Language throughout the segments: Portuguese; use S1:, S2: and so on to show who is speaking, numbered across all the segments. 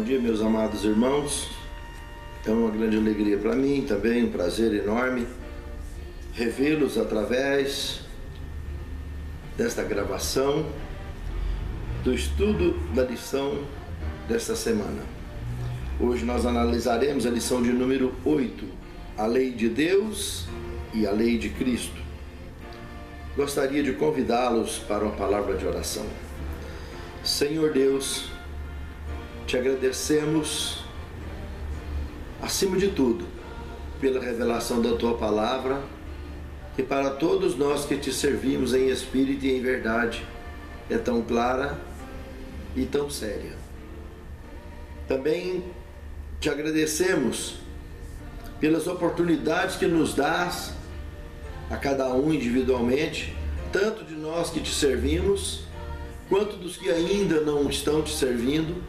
S1: dia, meus amados irmãos. É uma grande alegria para mim, também um prazer enorme revê-los através desta gravação do estudo da lição desta semana. Hoje nós analisaremos a lição de número 8, a lei de Deus e a lei de Cristo. Gostaria de convidá-los para uma palavra de oração. Senhor Deus, te agradecemos, acima de tudo, pela revelação da Tua Palavra e para todos nós que Te servimos em espírito e em verdade. É tão clara e tão séria. Também Te agradecemos pelas oportunidades que nos dás a cada um individualmente, tanto de nós que Te servimos, quanto dos que ainda não estão Te servindo,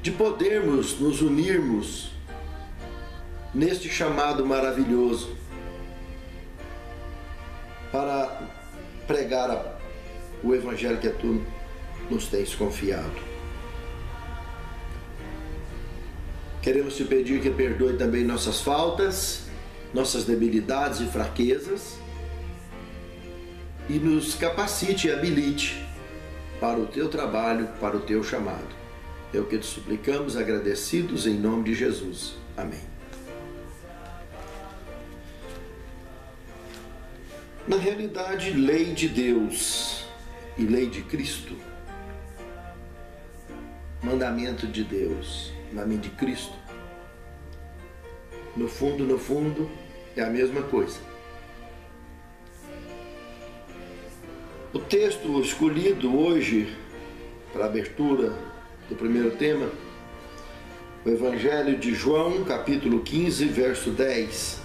S1: de podermos nos unirmos neste chamado maravilhoso para pregar o Evangelho que Tu nos tens confiado. Queremos Te pedir que perdoe também nossas faltas, nossas debilidades e fraquezas e nos capacite e habilite para o Teu trabalho, para o Teu chamado. É o que Te suplicamos, agradecidos em nome de Jesus. Amém. Na realidade, lei de Deus e lei de Cristo, mandamento de Deus, mandamento de Cristo, no fundo, é a mesma coisa. O texto escolhido hoje para a abertura do primeiro tema, o Evangelho de João, capítulo 15, verso 10.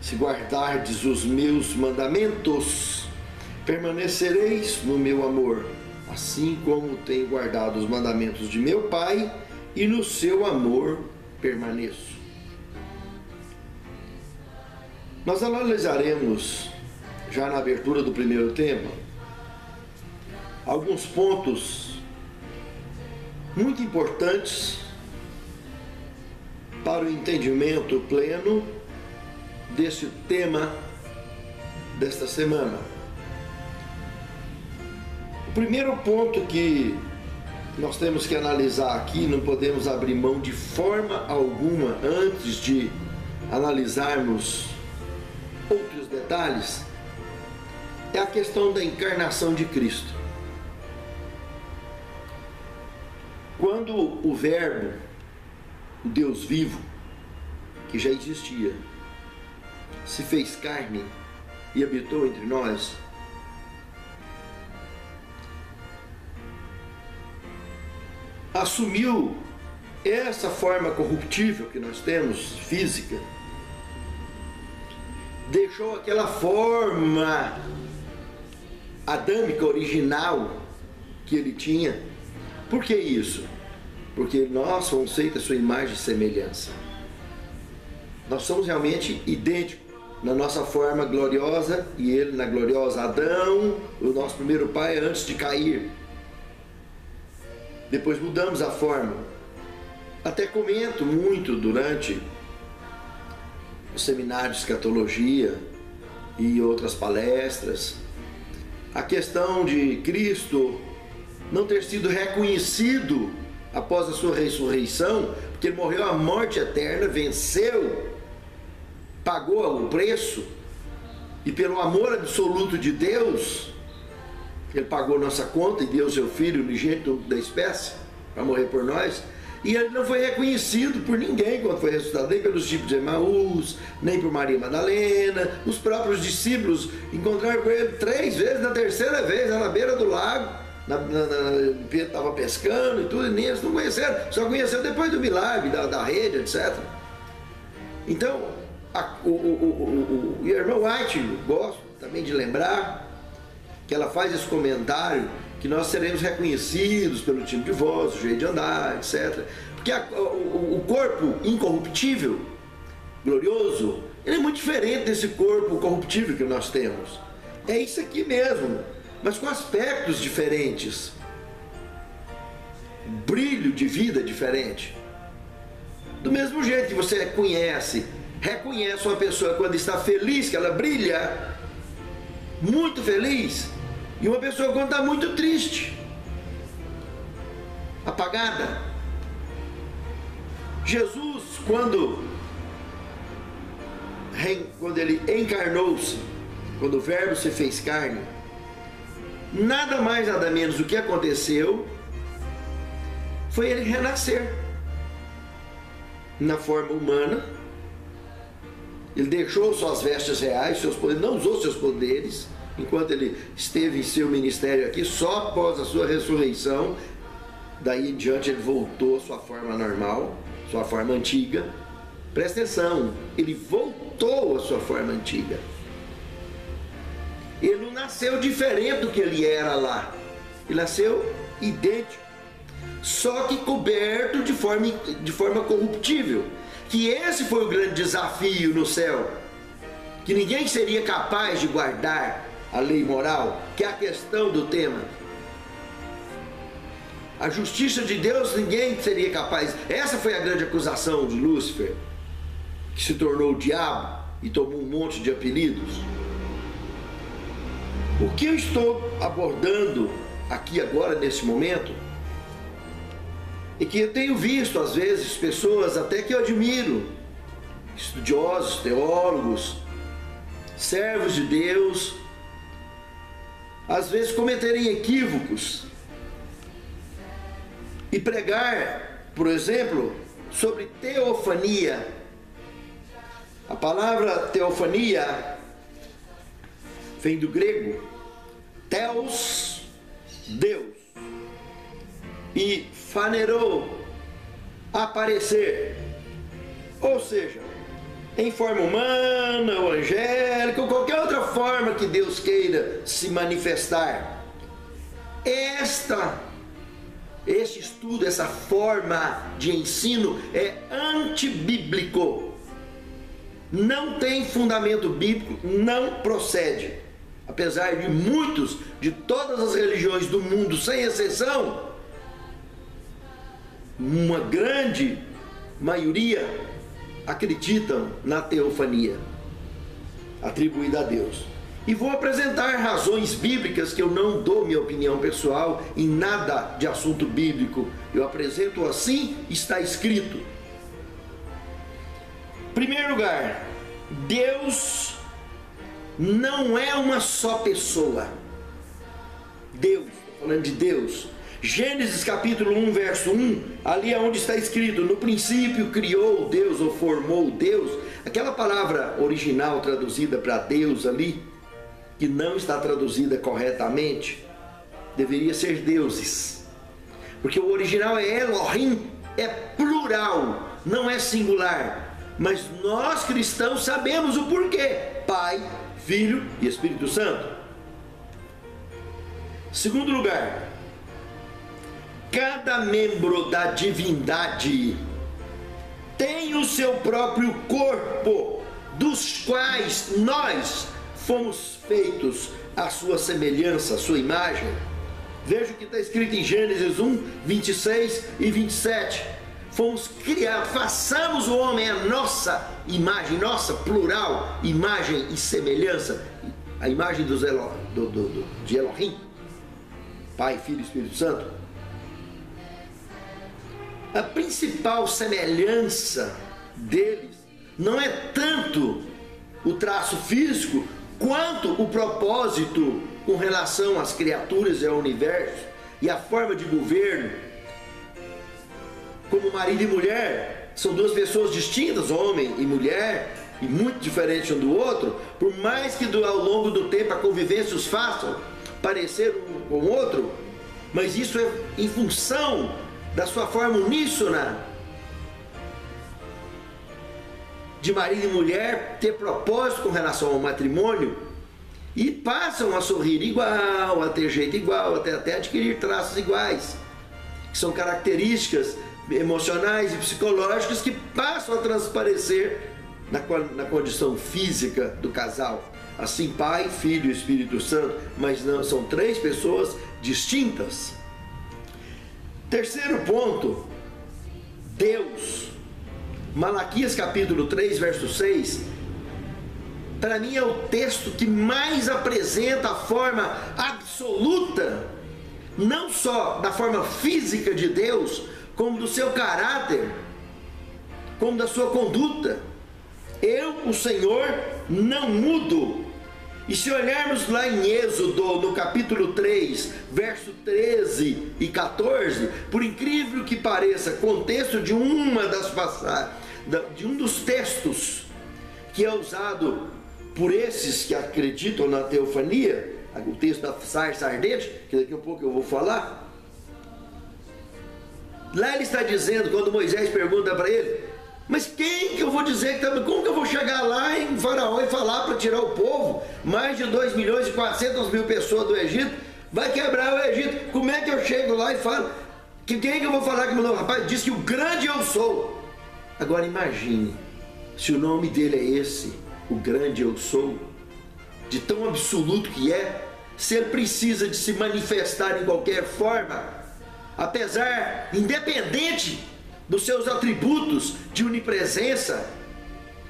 S1: Se guardardes os meus mandamentos, permanecereis no meu amor, assim como tenho guardado os mandamentos de meu Pai, e no seu amor permaneço. Nós analisaremos, já na abertura do primeiro tema, alguns pontos muito importantes para o entendimento pleno desse tema desta semana. O primeiro ponto que nós temos que analisar aqui, não podemos abrir mão de forma alguma antes de analisarmos outros detalhes, é a questão da encarnação de Cristo. Quando o Verbo, o Deus vivo, que já existia, se fez carne e habitou entre nós, assumiu essa forma corruptível que nós temos, física, deixou aquela forma adâmica original que ele tinha. Por que isso? Porque nós somos feitos à sua imagem e semelhança. Nós somos realmente idênticos na nossa forma gloriosa e ele na gloriosa. Adão, o nosso primeiro pai, antes de cair. Depois mudamos a forma. Até comento muito durante o seminário de escatologia e outras palestras a questão de Cristo não ter sido reconhecido após a sua ressurreição, porque ele morreu a morte eterna, venceu, pagou o preço, e pelo amor absoluto de Deus, ele pagou nossa conta e deu seu Filho unigênito da espécie para morrer por nós, e ele não foi reconhecido por ninguém quando foi ressuscitado, nem pelos discípulos de Emaús, nem por Maria Madalena. Os próprios discípulos encontraram com ele 3 vezes, na terceira vez, lá na beira do lago, Pedro estava pescando e tudo, e nem eles não conheceram, só conheceram depois do milagre, da rede, etc. Então, o irmão White, gosto também de lembrar, que ela faz esse comentário, que nós seremos reconhecidos pelo timbre de voz, o jeito de andar, etc. Porque o corpo incorruptível, glorioso, ele é muito diferente desse corpo corruptível que nós temos. É isso aqui mesmo, mas com aspectos diferentes. brilho de vida diferente. Do mesmo jeito que você reconhece uma pessoa quando está feliz, que ela brilha, muito feliz, e uma pessoa quando está muito triste, apagada. Jesus, quando ele encarnou-se, quando o Verbo se fez carne, nada mais nada menos do que aconteceu foi ele renascer na forma humana. Ele deixou suas vestes reais, seus poderes, não usou seus poderes enquanto ele esteve em seu ministério aqui. Só após a sua ressurreição, daí em diante, ele voltou à sua forma normal, sua forma antiga. Presta atenção, ele voltou à sua forma antiga. Ele não nasceu diferente do que ele era lá, ele nasceu idêntico, só que coberto de forma corruptível. Que esse foi o grande desafio no céu, que ninguém seria capaz de guardar a lei moral, que é a questão do tema. A justiça de Deus ninguém seria capaz. Essa foi a grande acusação de Lúcifer, que se tornou o diabo e tomou um monte de apelidos. O que eu estou abordando aqui agora, nesse momento, é que eu tenho visto às vezes pessoas até que eu admiro, estudiosos, teólogos, servos de Deus, às vezes cometerem equívocos e pregar, por exemplo, sobre teofania. A palavra teofania vem do grego theos, Deus, e fanerou, aparecer, ou seja, em forma humana ou angélica ou qualquer outra forma que Deus queira se manifestar. Este estudo, essa forma de ensino é antibíblico, não tem fundamento bíblico, não procede. Apesar de muitos, de todas as religiões do mundo, sem exceção, uma grande maioria acreditam na teofania atribuída a Deus. E vou apresentar razões bíblicas, que eu não dou minha opinião pessoal em nada de assunto bíblico. Eu apresento assim, está escrito. Em primeiro lugar, Deus não é uma só pessoa. Deus, estou falando de Deus. Gênesis capítulo 1, verso 1, ali é onde está escrito: no princípio criou Deus, ou formou Deus. Aquela palavra original traduzida para Deus ali, que não está traduzida corretamente, deveria ser deuses, porque o original é Elohim, é plural, não é singular. Mas nós cristãos sabemos o porquê: Pai, Filho e Espírito Santo. Segundo lugar, cada membro da divindade tem o seu próprio corpo, dos quais nós fomos feitos à sua semelhança, à sua imagem. Veja o que está escrito em Gênesis 1, 26 e 27. Fomos criados, façamos o homem a nossa imagem, nossa plural, imagem e semelhança, a imagem de Elohim, Pai, Filho e Espírito Santo. A principal semelhança deles não é tanto o traço físico, quanto o propósito com relação às criaturas e ao universo, e a forma de governo. Como marido e mulher, são duas pessoas distintas, homem e mulher, e muito diferentes um do outro, por mais que ao longo do tempo a convivência os faça parecer um com o outro, mas isso é em função da sua forma uníssona de marido e mulher ter propósito com relação ao matrimônio, e passam a sorrir igual, a ter jeito igual, até adquirir traços iguais, que são características emocionais e psicológicas que passam a transparecer na condição física do casal. Assim, Pai, Filho e Espírito Santo, mas não são três pessoas distintas. Terceiro ponto, Deus. Malaquias capítulo 3, verso 6, para mim é o texto que mais apresenta a forma absoluta, não só da forma física de Deus, como do seu caráter, como da sua conduta. Eu, o Senhor, não mudo. E se olharmos lá em Êxodo, no capítulo 3, verso 13 e 14, por incrível que pareça, contexto de uma das passagens, de um dos textos que é usado por esses que acreditam na teofania, o texto da sarça ardente, que daqui a pouco eu vou falar. Lá ele está dizendo, quando Moisés pergunta para ele: mas quem que eu vou dizer, como que eu vou chegar lá em Faraó e falar para tirar o povo, mais de 2.400.000 pessoas do Egito, vai quebrar o Egito, como é que eu chego lá e falo, quem que eu vou falar que meu rapaz diz que o grande eu sou? Agora imagine, se o nome dele é esse, o grande eu sou, de tão absoluto que é, se ele precisa de se manifestar em qualquer forma, apesar, independente dos seus atributos de onipresença,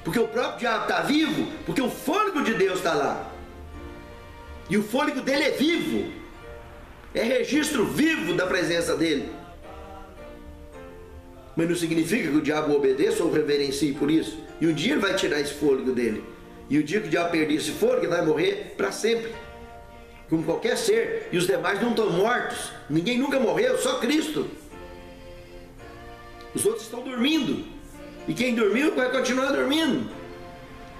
S1: porque o próprio diabo está vivo, porque o fôlego de Deus está lá, e o fôlego dele é vivo, é registro vivo da presença dele, mas não significa que o diabo obedeça ou reverencie por isso, e um dia ele vai tirar esse fôlego dele, e o dia que o diabo perder esse fôlego, ele vai morrer para sempre, como qualquer ser, e os demais não estão mortos, ninguém nunca morreu, só Cristo. Os outros estão dormindo, e quem dormiu vai continuar dormindo.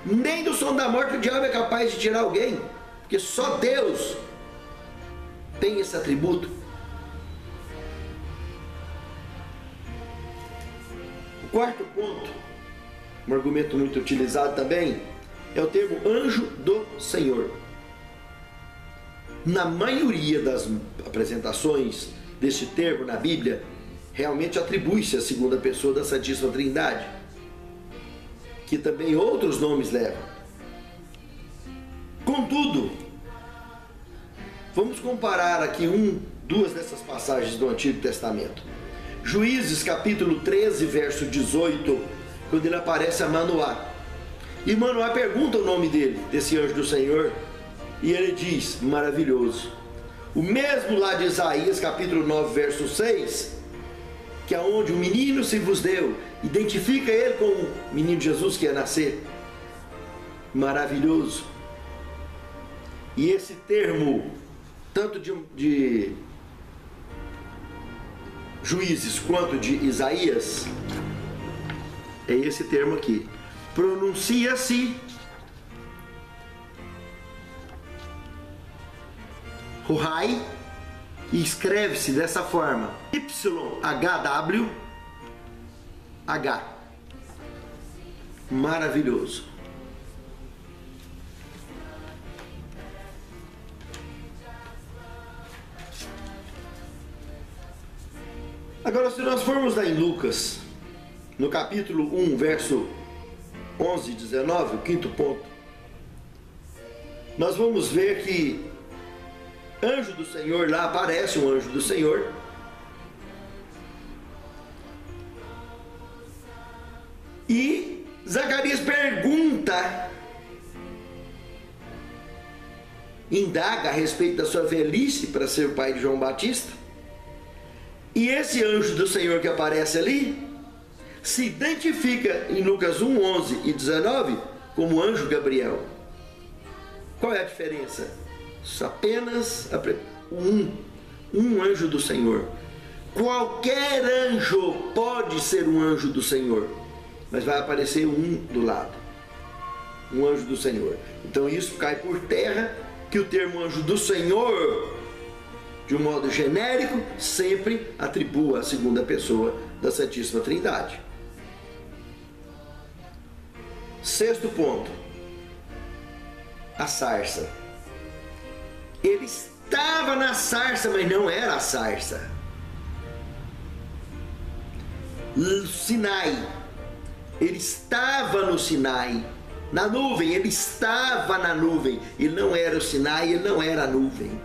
S1: Nem do som da morte o diabo é capaz de tirar alguém, porque só Deus tem esse atributo. O quarto ponto, um argumento muito utilizado também, é o termo anjo do Senhor. Na maioria das apresentações deste termo na Bíblia, realmente atribui-se à segunda pessoa da Santíssima Trindade, que também outros nomes levam. Contudo, vamos comparar aqui duas dessas passagens do Antigo Testamento. Juízes capítulo 13, verso 18, quando ele aparece a Manoá. E Manoá pergunta o nome dele, desse anjo do Senhor, e ele diz, maravilhoso. O mesmo lá de Isaías capítulo 9, verso 6, que é onde o menino se vos deu, identifica ele com o menino Jesus que ia nascer, maravilhoso. E esse termo, tanto de Juízes quanto de Isaías, é esse termo aqui, pronuncia-se Ruhai, e escreve-se dessa forma, YHWH. Maravilhoso. Agora, se nós formos lá em Lucas, no capítulo 1, verso 11 e 19, o quinto ponto, nós vamos ver que anjo do Senhor, lá aparece um anjo do Senhor, e Zacarias pergunta, indaga a respeito da sua velhice para ser o pai de João Batista, e esse anjo do Senhor que aparece ali se identifica em Lucas 1, 11 e 19 como anjo Gabriel. Qual é a diferença? Apenas um anjo do Senhor. Qualquer anjo pode ser um anjo do Senhor, mas vai aparecer um do lado, um anjo do Senhor. Então isso cai por terra, que o termo anjo do Senhor, de um modo genérico, sempre atribua a segunda pessoa da Santíssima Trindade. Sexto ponto, a sarça. Ele estava na sarça, mas não era a sarça. Sinai, ele estava no Sinai, na nuvem, ele estava na nuvem, ele não era o Sinai, ele não era a nuvem.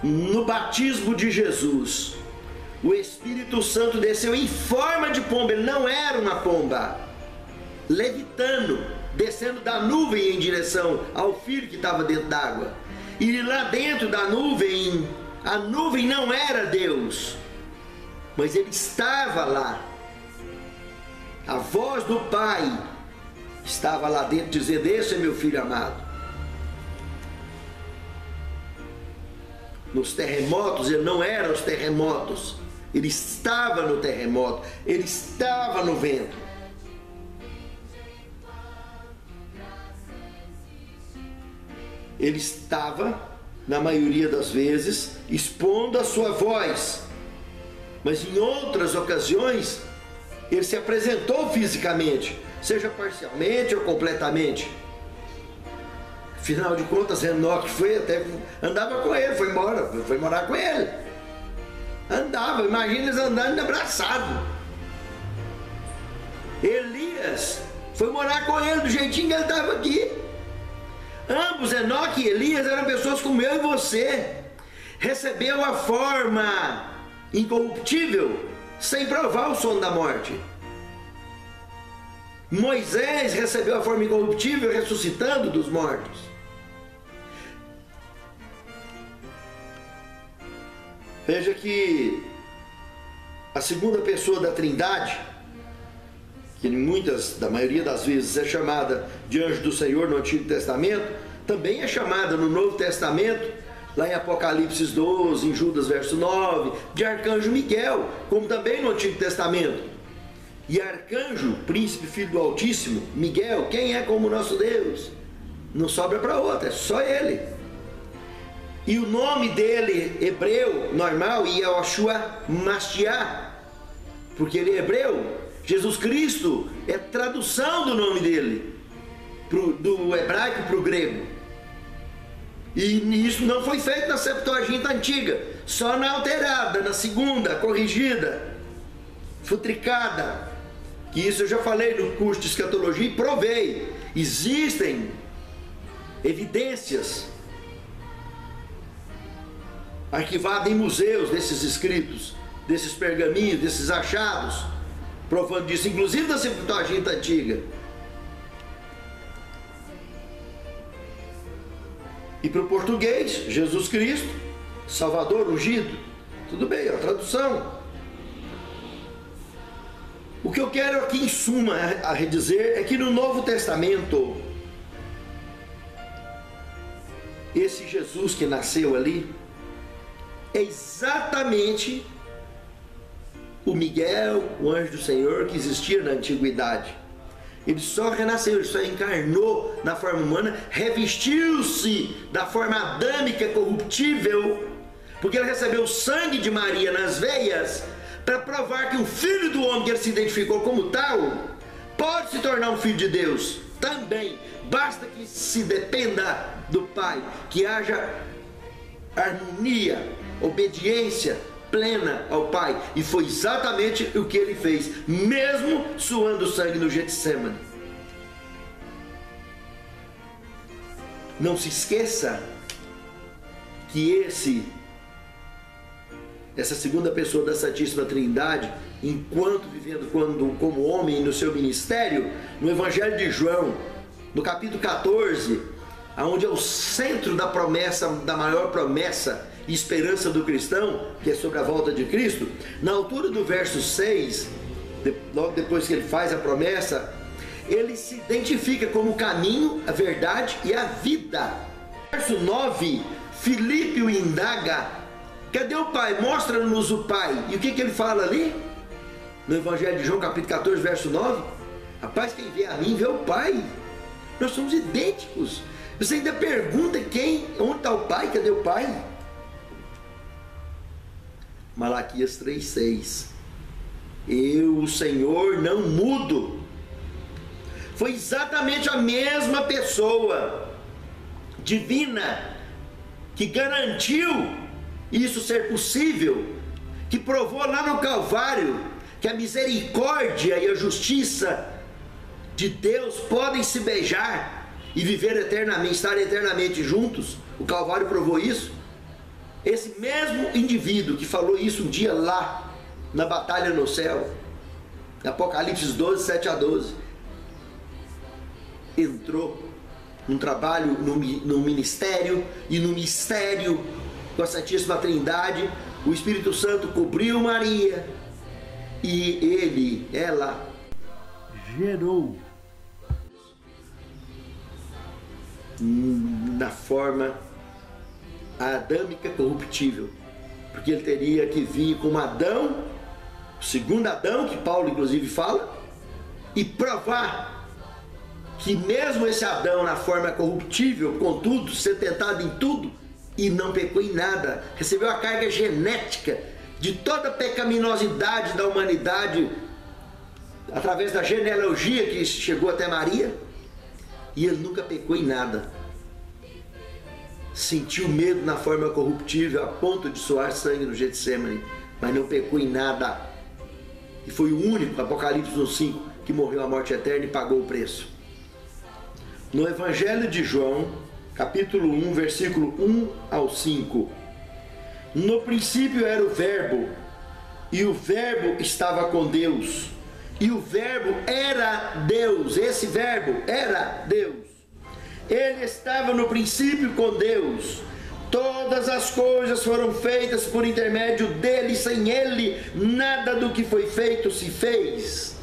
S1: no batismo de Jesus, o Espírito Santo desceu em forma de pomba. Ele não era uma pomba, levitando, descendo da nuvem em direção ao filho que estava dentro d'água. E lá dentro da nuvem, a nuvem não era Deus, mas ele estava lá. A voz do Pai estava lá dentro, dizendo: esse é meu filho amado. Nos terremotos, ele não era os terremotos, ele estava no terremoto, ele estava no vento. Ele estava, na maioria das vezes, expondo a sua voz, mas em outras ocasiões ele se apresentou fisicamente, seja parcialmente ou completamente. Afinal de contas, Enoque foi, até andava com ele, foi morar com ele. Andava, imagina eles andando abraçados. Elias foi morar com ele do jeitinho que ele estava aqui. Ambos, Enoque e Elias, eram pessoas como eu e você. Recebeu a forma incorruptível sem provar o sono da morte. Moisés recebeu a forma incorruptível ressuscitando dos mortos. Veja que a segunda pessoa da Trindade, que da maioria das vezes é chamada de anjo do Senhor no Antigo Testamento, também é chamada no Novo Testamento, lá em Apocalipse 12, em Judas verso 9, de arcanjo Miguel, como também no Antigo Testamento. E arcanjo, príncipe, filho do Altíssimo, Miguel, quem é como o nosso Deus? Não sobra para outro, é só ele. E o nome dele, hebreu, normal, Yehoshua Mashiach, porque ele é hebreu. Jesus Cristo é tradução do nome dele, do hebraico para o grego. E isso não foi feito na Septuaginta antiga, só na alterada, na segunda, corrigida, futricada. Que isso eu já falei no curso de escatologia e provei. Existem evidências arquivadas em museus desses escritos, desses pergaminhos, desses achados, provando disso, inclusive da Septuaginta antiga. E para o português, Jesus Cristo, Salvador, ungido, tudo bem, é a tradução. O que eu quero aqui em suma a dizer é que no Novo Testamento, esse Jesus que nasceu ali é exatamente o Miguel, o anjo do Senhor que existia na antiguidade. Ele só renasceu, ele só encarnou na forma humana, revestiu-se da forma adâmica corruptível, porque ele recebeu o sangue de Maria nas veias, para provar que o Filho do Homem, que ele se identificou como tal, pode se tornar um Filho de Deus também. Basta que se dependa do Pai, que haja harmonia, obediência plena ao Pai. E foi exatamente o que ele fez, mesmo suando sangue no Getsemane. Não se esqueça que essa segunda pessoa da Santíssima Trindade, enquanto vivendo como homem no seu ministério, no Evangelho de João, no capítulo 14, onde é o centro da promessa, da maior promessa e esperança do cristão, que é sobre a volta de Cristo, na altura do verso 6, logo depois que ele faz a promessa, ele se identifica como o caminho, a verdade e a vida. Verso 9, Filipe o indaga: cadê o Pai? Mostra-nos o Pai. E o que ele fala ali? No Evangelho de João, capítulo 14, verso 9: rapaz, quem vê a mim, vê o Pai. Nós somos idênticos. Você ainda pergunta onde está o Pai? Cadê o Pai? Malaquias 3,6: eu, o Senhor, não mudo. Foi exatamente a mesma pessoa divina que garantiu isso ser possível, que provou lá no Calvário que a misericórdia e a justiça de Deus podem se beijar e viver eternamente, estar eternamente juntos. O Calvário provou isso. esse mesmo indivíduo que falou isso um dia lá na batalha no céu, Apocalipse 12, 7 a 12, entrou num trabalho, no ministério e no mistério com a Santíssima Trindade. O Espírito Santo cobriu Maria e ela gerou na forma adâmica corruptível, porque ele teria que vir como Adão, o segundo Adão, que Paulo inclusive fala, e provar que mesmo esse Adão na forma corruptível, contudo, ser tentado em tudo e não pecou em nada, recebeu a carga genética de toda a pecaminosidade da humanidade através da genealogia que chegou até Maria, e ele nunca pecou em nada. Sentiu medo na forma corruptível a ponto de suar sangue no Getsemane, mas não pecou em nada. E foi o único, Apocalipse 1:5, que morreu a morte eterna e pagou o preço. No Evangelho de João, capítulo 1, versículo 1 ao 5. No princípio era o Verbo, e o Verbo estava com Deus, e o Verbo era Deus. Esse Verbo era Deus. Ele estava no princípio com Deus. Todas as coisas foram feitas por intermédio dele. Sem ele, nada do que foi feito se fez.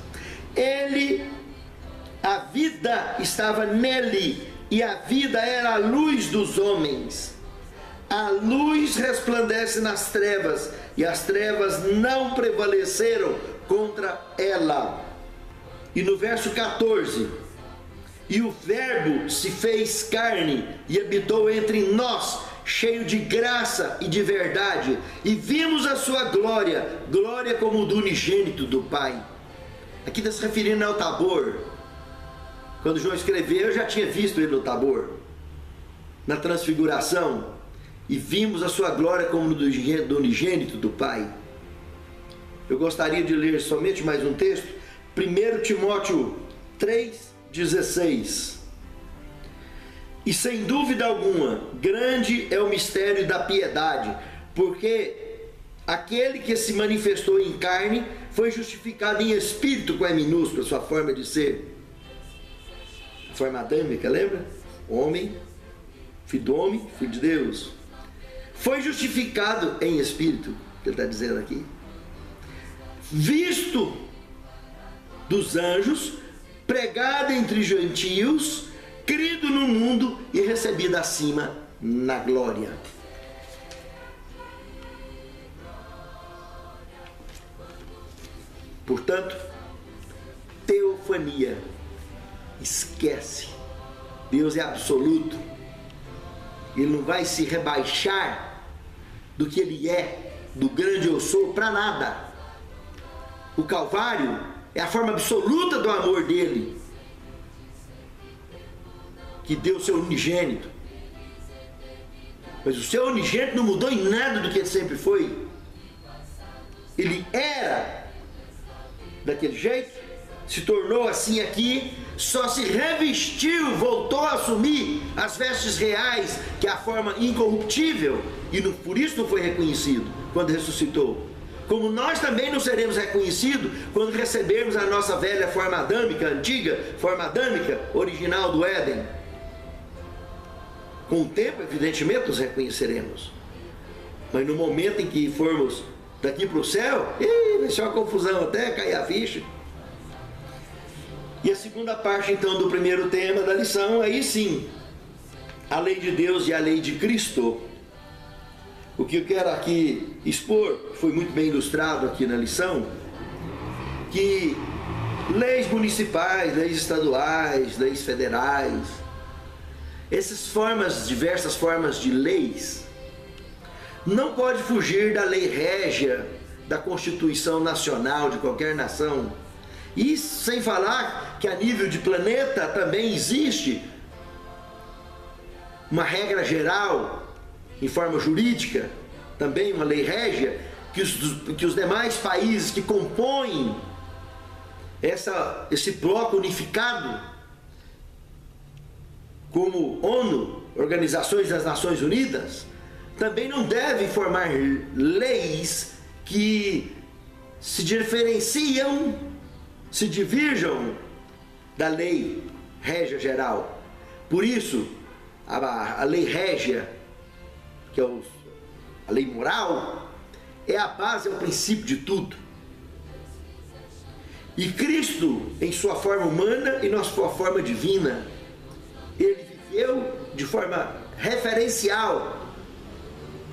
S1: A vida estava nele, e a vida era a luz dos homens. A luz resplandece nas trevas, e as trevas não prevaleceram contra ela. E no verso 14: e o Verbo se fez carne e habitou entre nós, cheio de graça e de verdade, e vimos a sua glória, glória como do unigênito do Pai. Aqui está se referindo ao Tabor. Quando João escreveu, eu já tinha visto ele no Tabor, na transfiguração, e vimos a sua glória como do unigênito do Pai. Eu gostaria de ler somente mais um texto, 1 Timóteo 3,16. E sem dúvida alguma, grande é o mistério da piedade, porque aquele que se manifestou em carne foi justificado em espírito, com E minúscula, sua forma de ser. Forma adâmica, lembra? Homem, filho do homem, filho de Deus. Foi justificado em espírito, que ele está dizendo aqui. Visto dos anjos, pregado entre gentios, crido no mundo e recebido acima na glória. Portanto, teofania. Esquece. Deus é absoluto. Ele não vai se rebaixar do que ele é, do grande eu sou, para nada. O Calvário é a forma absoluta do amor dele, que deu o seu unigênito. Mas o seu unigênito não mudou em nada do que ele sempre foi. Ele era daquele jeito, se tornou assim aqui, só se revestiu, voltou a assumir as vestes reais, que é a forma incorruptível, e por isso não foi reconhecido quando ressuscitou. Como nós também não seremos reconhecidos quando recebermos a nossa velha forma adâmica, antiga forma adâmica, original do Éden. Com o tempo, evidentemente, nos reconheceremos. Mas no momento em que formos daqui para o céu, vai ser uma confusão até cair a ficha. E a segunda parte, então, do primeiro tema da lição, aí sim, a lei de Deus e a lei de Cristo. O que eu quero aqui expor, foi muito bem ilustrado aqui na lição, que leis municipais, leis estaduais, leis federais, essas formas, diversas formas de leis, não pode fugir da lei régia, da Constituição Nacional de qualquer nação. E sem falar que a nível de planeta também existe uma regra geral, em forma jurídica, também uma lei régia, que os demais países que compõem esse bloco unificado, como ONU, Organizações das Nações Unidas, também não deve formar leis que se diferenciam, se divirjam da lei régia geral. Por isso, a lei régia, que é a lei moral, é a base, é o princípio de tudo. E Cristo, em sua forma humana e na sua forma divina, ele viveu de forma referencial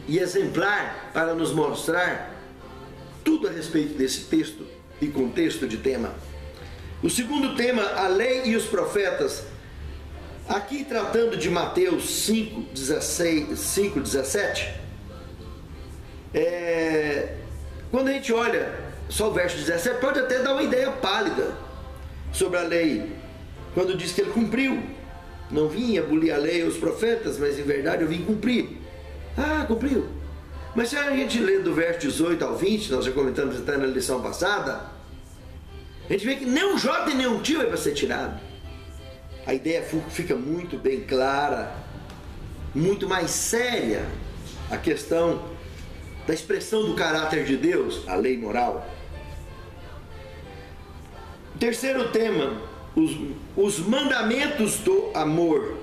S1: e exemplar para nos mostrar tudo a respeito desse texto e contexto de tema. O segundo tema, a lei e os profetas, aqui tratando de Mateus 5:17, quando a gente olha só o verso 17, pode até dar uma ideia pálida sobre a lei, quando diz que ele cumpriu. Não vim abolir a lei e os profetas, mas em verdade eu vim cumprir. Ah, cumpriu. Mas se a gente lê do verso 18 ao 20, nós já comentamos até na lição passada, a gente vê que nem um J e nem um tio é para ser tirado. A ideia fica muito bem clara, muito mais séria a questão da expressão do caráter de Deus, a lei moral. Terceiro tema, os mandamentos do amor.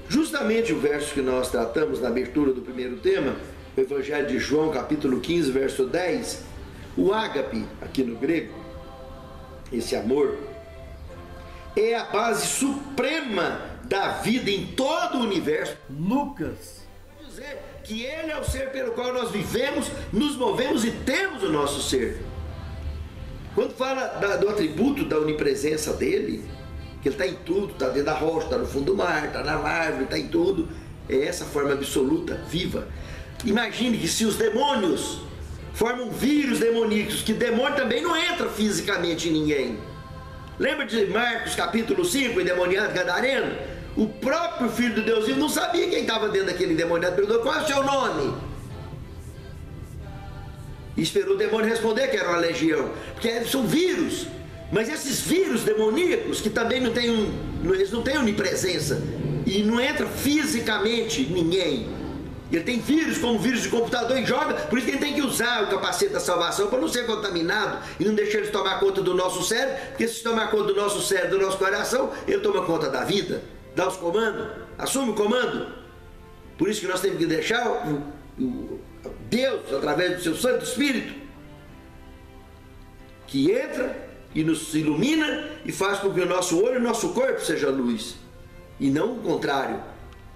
S1: Justamente o verso que nós tratamos na abertura do primeiro tema, o Evangelho de João, capítulo 15, verso 10, o ágape, aqui no grego, esse amor, é a base suprema da vida em todo o universo.
S2: Lucas.
S1: Dizer que ele é o ser pelo qual nós vivemos, nos movemos e temos o nosso ser. Quando fala do atributo da onipresença dele, que ele está em tudo, está dentro da rocha, está no fundo do mar, está na árvore, está em tudo, é essa forma absoluta, viva. Imagine que se os demônios formam vírus demoníacos, que demônio também não entra fisicamente em ninguém. Lembra de Marcos capítulo 5, o endemoniado gadareno? O próprio Filho de Deus não sabia quem estava dentro daquele endemoniado, perguntou: qual é o seu nome? E esperou o demônio responder que era uma legião, porque são vírus. Mas esses vírus demoníacos, que também eles não têm onipresença, e não entra fisicamente em ninguém. Ele tem vírus, como vírus de computador, e joga. Por isso que ele tem que usar o capacete da salvação para não ser contaminado e não deixar ele tomar conta do nosso cérebro, porque se tomar conta do nosso cérebro, do nosso coração, ele toma conta da vida, dá os comandos, assume o comando. Por isso que nós temos que deixar Deus, através do seu Santo Espírito, que entra e nos ilumina e faz com que o nosso olho e o nosso corpo seja luz, e não o contrário,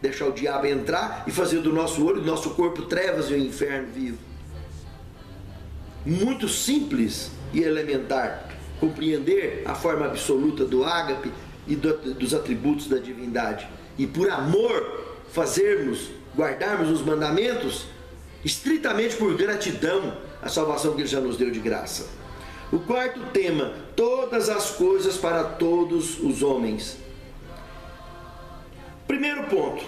S1: deixar o diabo entrar e fazer do nosso olho e do nosso corpo trevas e o inferno vivo. Muito simples e elementar compreender a forma absoluta do ágape e dos atributos da divindade, e por amor guardarmos os mandamentos estritamente por gratidão à salvação que ele já nos deu de graça. O quarto tema, todas as coisas para todos os homens. Primeiro ponto,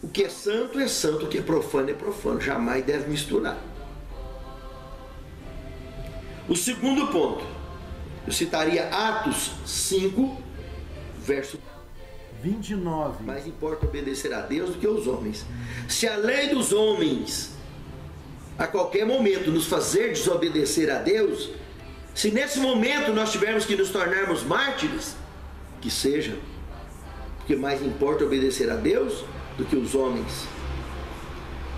S1: o que é santo, o que é profano, jamais deve misturar. O segundo ponto, eu citaria Atos 5, verso
S2: 29.
S1: Mais importa obedecer a Deus do que aos homens. Se a lei dos homens a qualquer momento nos fazer desobedecer a Deus, se nesse momento nós tivermos que nos tornarmos mártires, que seja, porque mais importa obedecer a Deus do que os homens.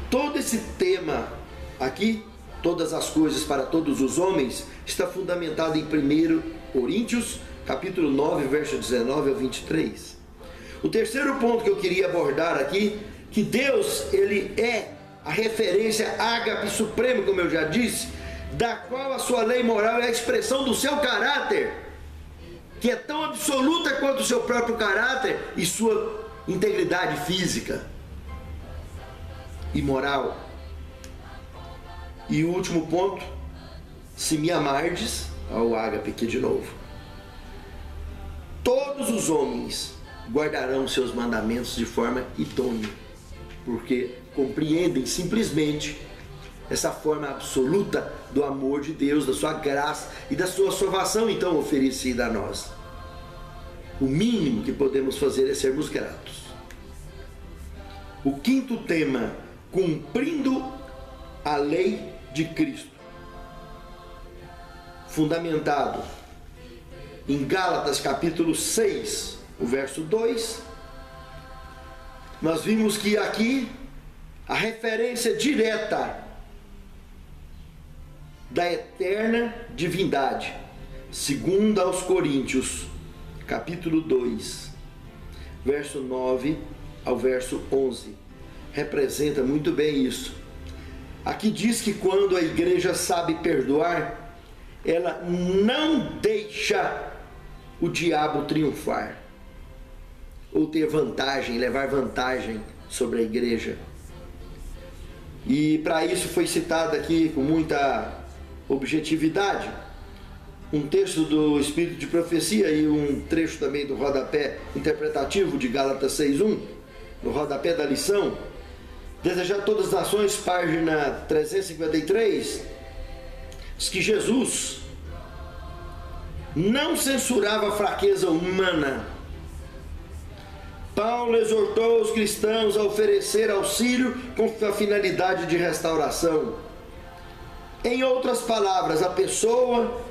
S1: Todo esse tema aqui, todas as coisas para todos os homens, está fundamentado em 1 Coríntios, capítulo 9, verso 19 ao 23. O terceiro ponto que eu queria abordar aqui, que Deus, ele é a referência ágape suprema, como eu já disse, da qual a sua lei moral é a expressão do seu caráter, que é tão absoluta quanto o seu próprio caráter e sua integridade física e moral. E o último ponto, se me amardes, ao ágape aqui de novo, todos os homens guardarão seus mandamentos de forma idônea, porque compreendem simplesmente essa forma absoluta do amor de Deus, da sua graça e da sua salvação então oferecida a nós. O mínimo que podemos fazer é sermos gratos. O quinto tema, cumprindo a lei de Cristo, fundamentado em Gálatas capítulo 6, o verso 2, nós vimos que aqui a referência direta da eterna divindade, segundo aos Coríntios, capítulo 2, verso 9 ao verso 11, representa muito bem isso. Aqui diz que quando a igreja sabe perdoar, ela não deixa o diabo triunfar, ou ter vantagem, levar vantagem sobre a igreja. E para isso foi citado aqui com muita objetividade um texto do Espírito de Profecia e um trecho também do rodapé interpretativo de Gálatas 6:1, no rodapé da lição. Desejar todas as nações, página 353, diz que Jesus não censurava a fraqueza humana. Paulo exortou os cristãos a oferecer auxílio com a finalidade de restauração. Em outras palavras, a pessoa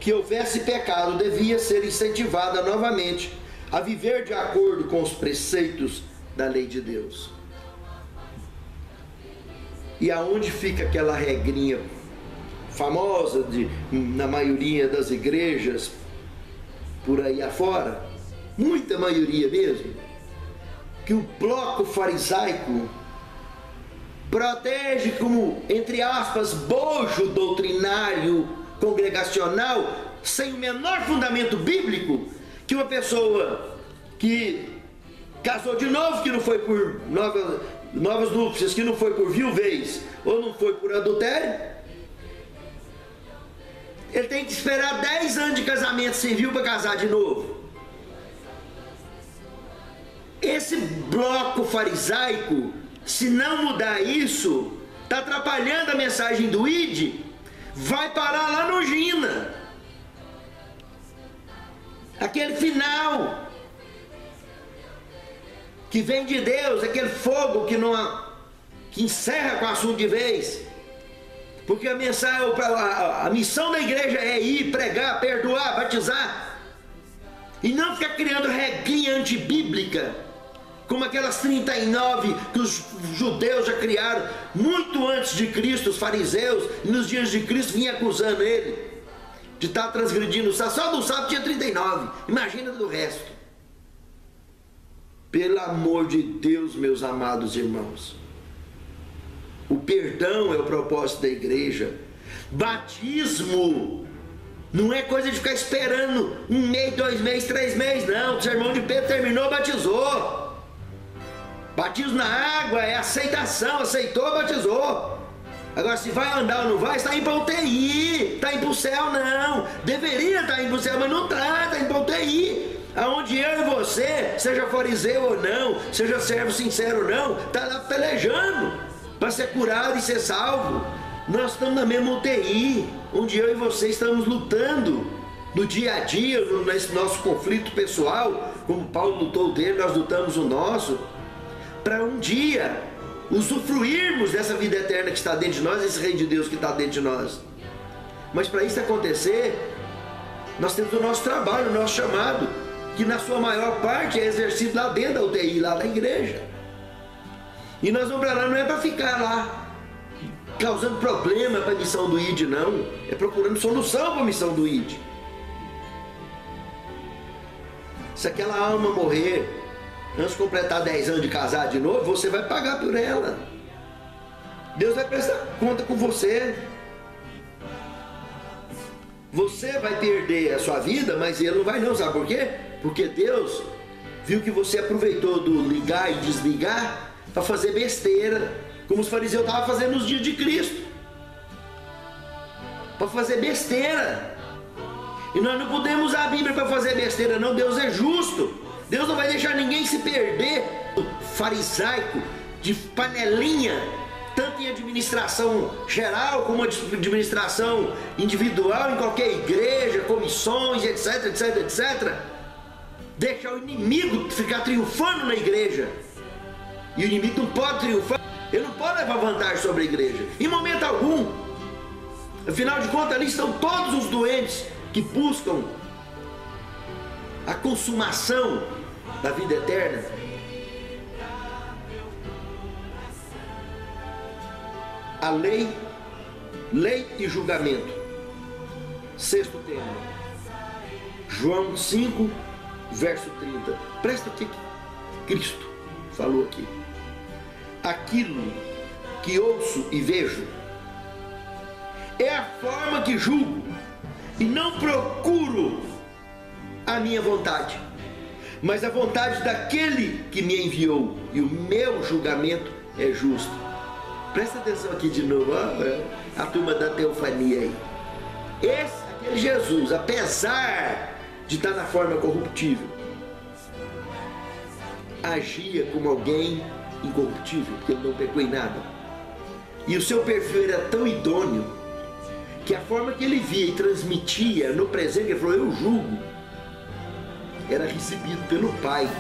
S1: que houvesse pecado devia ser incentivada novamente a viver de acordo com os preceitos da lei de Deus. E aonde fica aquela regrinha famosa na maioria das igrejas por aí afora, muita maioria mesmo, que o bloco farisaico protege como, entre aspas, bojo doutrinário congregacional, sem o menor fundamento bíblico, que uma pessoa que casou de novo, que não foi por novas núpcias, que não foi por viuvez ou não foi por adultério, ele tem que esperar 10 anos de casamento civil para casar de novo. Esse bloco farisaico, se não mudar isso, está atrapalhando a mensagem do ID, vai parar lá no Gina. Aquele final que vem de Deus, aquele fogo que encerra com o assunto de vez. Porque a missão da igreja é ir, pregar, perdoar, batizar, e não ficar criando regrinha antibíblica, como aquelas 39 que os judeus já criaram muito antes de Cristo, os fariseus, e nos dias de Cristo vinham acusando ele de estar transgredindo o sábado. Só do sábado tinha 39, imagina do resto. Pelo amor de Deus, meus amados irmãos, o perdão é o propósito da igreja. Batismo não é coisa de ficar esperando 1 mês, 2 meses, 3 meses, não. O sermão de Pedro terminou, batizou. Batismo na água é aceitação, aceitou, batizou. Agora, se vai andar ou não vai, está indo para UTI, está indo para o céu, não. Deveria estar indo para o céu, mas não está indo para UTI. Aonde eu e você, seja fariseu ou não, seja servo sincero ou não, está lá pelejando para ser curado e ser salvo. Nós estamos na mesma UTI, onde eu e você estamos lutando no dia a dia, nesse nosso conflito pessoal, como Paulo lutou dele, nós lutamos o nosso, para um dia usufruirmos dessa vida eterna que está dentro de nós, esse reino de Deus que está dentro de nós. Mas para isso acontecer, nós temos o nosso trabalho, o nosso chamado, que na sua maior parte é exercido lá dentro da UTI, lá na igreja. E nós vamos para lá, não é para ficar lá causando problema para a missão do ID, não. É procurando solução para a missão do ID. Se aquela alma morrer antes de completar 10 anos de casar de novo, você vai pagar por ela. Deus vai prestar conta com você. Você vai perder a sua vida, mas Ele não vai não, sabe por quê? Porque Deus viu que você aproveitou do ligar e desligar para fazer besteira, como os fariseus estavam fazendo nos dias de Cristo, para fazer besteira. E nós não podemos usar a Bíblia para fazer besteira, não. Deus é justo. Deus não vai deixar ninguém se perder. O farisaico de panelinha, tanto em administração geral como administração individual, em qualquer igreja, comissões, etc, etc, etc. Deixar o inimigo ficar triunfando na igreja. E o inimigo não pode triunfar Ele não pode levar vantagem sobre a igreja, em momento algum. Afinal de contas, ali estão todos os doentes que buscam a consumação da vida eterna. A lei e julgamento. Sexto tema, João 5, verso 30. Presta o que Cristo falou aqui. Aquilo que ouço e vejo é a forma que julgo, e não procuro a minha vontade, mas a vontade daquele que me enviou, e o meu julgamento é justo. Presta atenção aqui de novo, ó, a turma da teofania aí. Aquele Jesus, apesar de estar na forma corruptível, agia como alguém incorruptível, porque ele não pecou em nada. E o seu perfil era tão idôneo que a forma que ele via e transmitia no presente, ele falou, eu julgo, era recebido pelo Pai,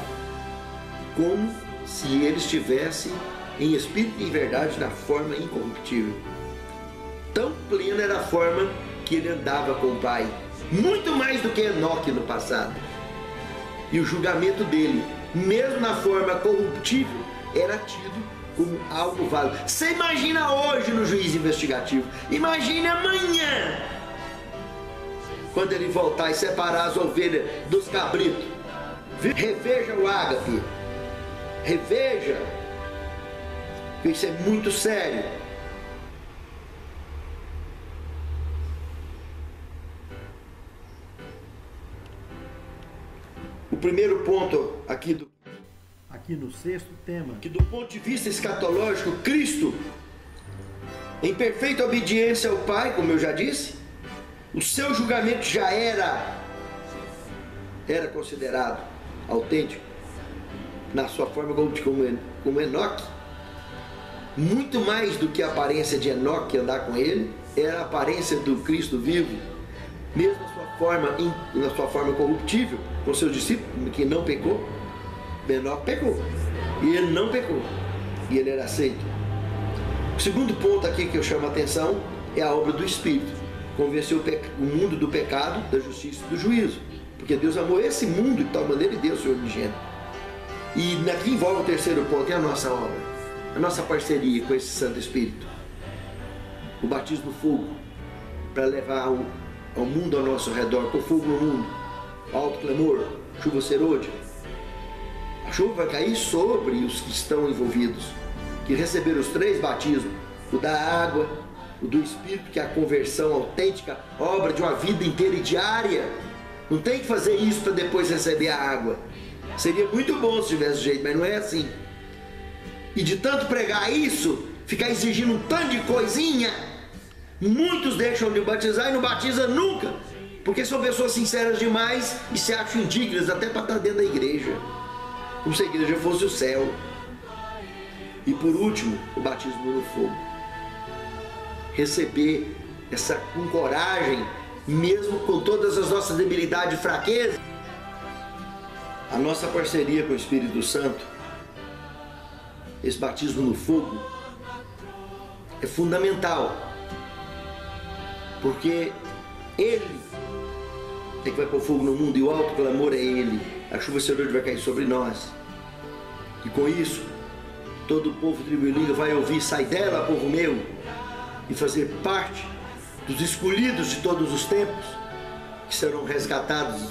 S1: como se ele estivesse em espírito e em verdade na forma incorruptível. Tão plena era a forma que ele andava com o Pai, muito mais do que Enoque no passado. E o julgamento dele, mesmo na forma corruptível, era tido como algo válido. Você imagina hoje no juiz investigativo, imagine amanhã, quando ele voltar e separar as ovelhas dos cabritos. Reveja o ágape, reveja, isso é muito sério. O primeiro ponto aqui
S2: no sexto tema,
S1: que do ponto de vista escatológico, Cristo, em perfeita obediência ao Pai, como eu já disse, o seu julgamento já era considerado autêntico, na sua forma como Enoque. Muito mais do que a aparência de Enoque andar com ele, era a aparência do Cristo vivo, mesmo na sua forma corruptível, com seus discípulos, que não pecou. Enoque pecou, e ele não pecou, e ele era aceito. O segundo ponto aqui que eu chamo a atenção é a obra do Espírito. Convenceu o mundo do pecado, da justiça e do juízo, porque Deus amou esse mundo de tal maneira e deu o seu unigênito. E aqui envolve o terceiro ponto, é a nossa obra, a nossa parceria com esse Santo Espírito. O batismo no fogo, para levar ao mundo ao nosso redor, com fogo no mundo, alto clamor, chuva serôdia. A chuva vai cair sobre os que estão envolvidos, que receberam os três batismos, o da água, o do Espírito, que é a conversão autêntica, obra de uma vida inteira e diária. Não tem que fazer isso para depois receber a água. Seria muito bom se tivesse jeito, mas não é assim. E de tanto pregar isso, ficar exigindo um tanto de coisinha, muitos deixam de batizar e não batizam nunca, porque são pessoas sinceras demais e se acham indignas até para estar dentro da igreja, como se a igreja fosse o céu. E por último, o batismo no fogo. Receber essa com coragem, mesmo com todas as nossas debilidades e fraquezas. A nossa parceria com o Espírito Santo, esse batismo no fogo, é fundamental, porque Ele é que vai pôr fogo no mundo e o alto clamor é Ele. A chuva serôdia vai cair sobre nós. E com isso, todo o povo, tribo e língua vai ouvir, sai dela, povo meu, e fazer parte dos escolhidos de todos os tempos, que serão resgatados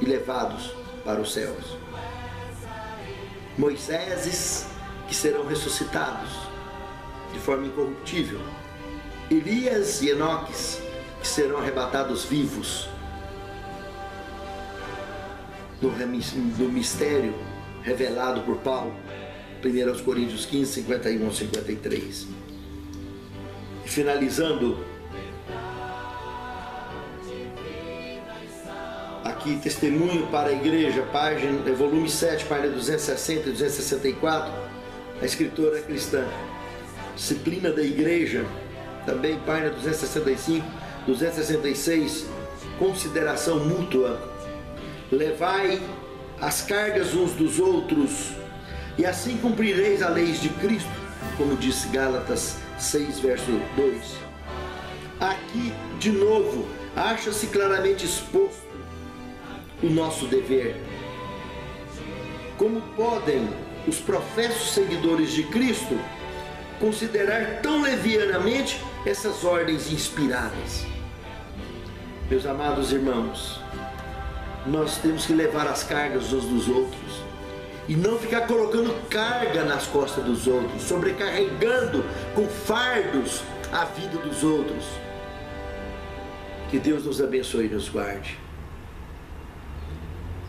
S1: e levados para os céus. Moiséses, que serão ressuscitados de forma incorruptível. Elias e Enoques, que serão arrebatados vivos no mistério revelado por Paulo, 1 Coríntios 15, 51 a 53. E finalizando, aqui, Testemunho para a Igreja, volume 7, página 260 e 264, a escritora cristã. Disciplina da Igreja, também página 265, 266, consideração mútua. Levai as cargas uns dos outros, e assim cumprireis a lei de Cristo. como disse Gálatas 6, verso 2. Aqui, de novo, acha-se claramente exposto o nosso dever. Como podem os professos seguidores de Cristo considerar tão levianamente essas ordens inspiradas? Meus amados irmãos, nós temos que levar as cargas uns dos outros e não ficar colocando carga nas costas dos outros, sobrecarregando com fardos a vida dos outros. Que Deus nos abençoe e nos guarde.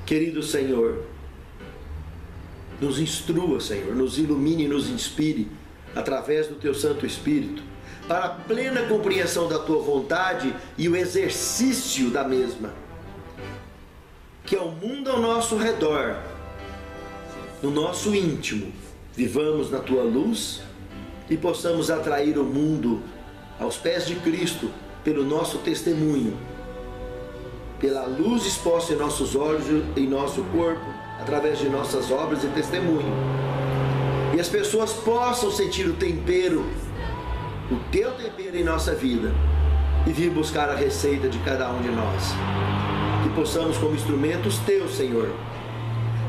S1: Querido Senhor, nos instrua, Senhor, nos ilumine e nos inspire através do Teu Santo Espírito para a plena compreensão da Tua vontade e o exercício da mesma. Que ao mundo ao nosso redor, no nosso íntimo, vivamos na Tua luz e possamos atrair o mundo aos pés de Cristo pelo nosso testemunho, pela luz exposta em nossos olhos e em nosso corpo, através de nossas obras e testemunho. E as pessoas possam sentir o tempero, o Teu tempero em nossa vida e vir buscar a receita de cada um de nós. Que possamos, como instrumentos Teus, Senhor,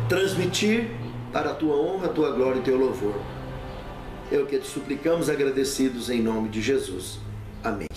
S1: transmitir para a Tua honra, a Tua glória e Teu louvor. É o que te suplicamos agradecidos em nome de Jesus. Amém.